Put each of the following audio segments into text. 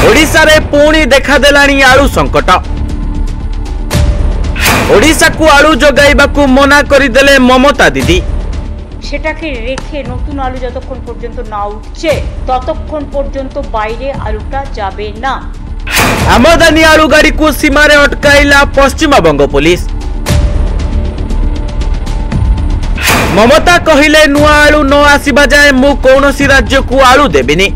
ओडिशा रे पुणी देखादेलानी आलू संकट। ओडिशा को आलू जोगाइबाकू मना करिदेले ममता दीदी। সেটাকে রেখে নতুন আলু যতক্ষণ পর্যন্ত না উঠছে ততক্ষণ পর্যন্ত বাইরে আলুটা যাবে না। আমদানি आलू गाड़ी को सीमारे अटकाइला पश्चिमबंग पुलिस। ममता कहिले नुआ आलू न आसीबा जाए मु कौनसी राज्य को आलू देबिनी।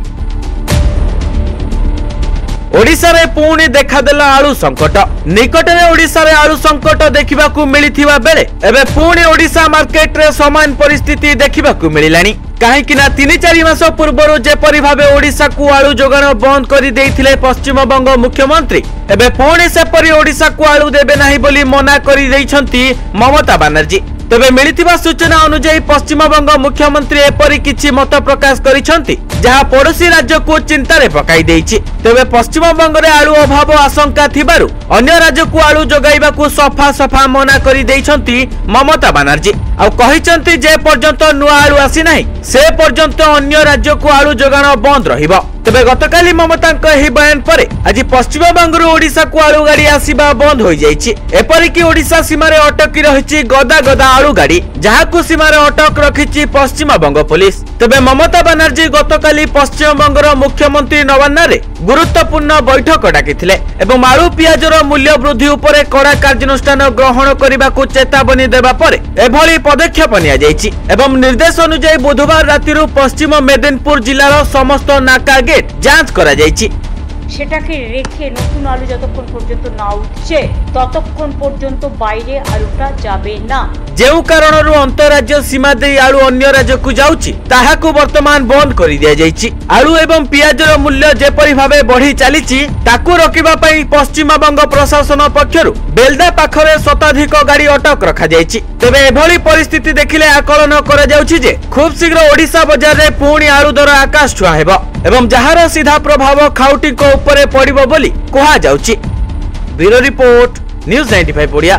ओडिशा रे पुणी देखादेला आलू संकट। निकटरे ओडिशा रे आलू संकट देखिबाकू मिलिथिबा बेले एबे पुणी ओडिशा मार्केट रे समान परिस्थिति देखिबाकू मिलिलानी। कहीं 3-4 मास पूर्व जेपरी भावे ओडिशा को आलू जोगाण बंद कर देइथिले पश्चिमबंग मुख्यमंत्री एबे पुणी सेपरी ओडिशा को आलू देबे नाही बोली मना करि दैछंती ममता बनर्जी। तबे मिलिथिबा सूचना अनुसार पश्चिमबंग मुख्यमंत्री एपरी किछि मत प्रकाश करिसंती जहां पड़ोसी राज्य को चिंतारे पकाई देइछि। तबे पश्चिमबंग रे आलू अभाव आशंका थिबारु अन्य राज्य को आलू जोगाइबाकू सफा सफा मना करि दैछंती ममता बनर्जी। आ कहिसंती जे पर्यंत नुआ आलू आसी नाही से पर्यंत अन्य राज्य को आलू जोगाण बंद रहिबो। तबे गतकाली ममतांक एही बयान परे आज पश्चिमबंग ओडिशा को आलू गाड़ी आसीबा बंद हो जाइछि। एपरिकी ओडिशा सीमारे अटकी रहिछि गदा गदा आलू गाड़ी जहाकू सीमारे अटक रखिछि पश्चिमबंग पुलिस। तबे ममता बनर्जी गतकाली पश्चिमबंगर मुख्यमंत्री नवान्नारे गुरुत्वपूर्ण बैठक डाकिथिले एवं आलू पियाजर मूल्य वृद्धि उपरे कड़ा कार्यानुष्ठान ग्रहण करबाकू चेतावनी देबा परे एभली पदक्षेप निया जाइछि एवं निर्देश अनुसार बुधवार रातिरु पश्चिम मेदिनीपुर जिल्लार समस्त नाका गेट जांच करा जाइछि। সেটাকে রেখে নতুন আলু যতক্ষণ পর্যন্ত না উঠছে ততক্ষণ পর্যন্ত বাইরে আলুটা যাবে না। যেউ কারণରୁ अंतरराज्य सीमा दे आलू अन्य राज्य को जाउछि ताहाकू वर्तमान बंद कर दिया जाइछि। आलू एवं पियाजर मूल्य जेपरि भाबे बढ़ी चलीछि ताकू रोकिबा पई पश्चिमबंग प्रशासन पक्षरु बेलदा पाखरे शताधिक गाड़ी अटक रखा जाइछि। तबे एभली परिस्थिति देखिले आकलन करा जाउछि जे खूब शीघ्र ओडिशा बाजार रे पुणी आलू दर आकाश छुआ हेबो एवं जहार सीधा प्रभाव खाउटी को ऊपर पड़िबो बोली कहा जाउछि। Bureau report news 95 Odia.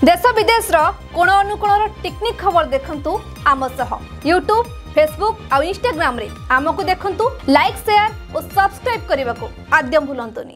देश विदेश रो कोण अनुकोण टेक्निक खबर देखंतु आम सह यूट्यूब फेसबुक और इंस्टाग्राम रे आमको देखंतु लाइक शेयर और सब्सक्राइब करने को आद्य भूलंतुनी।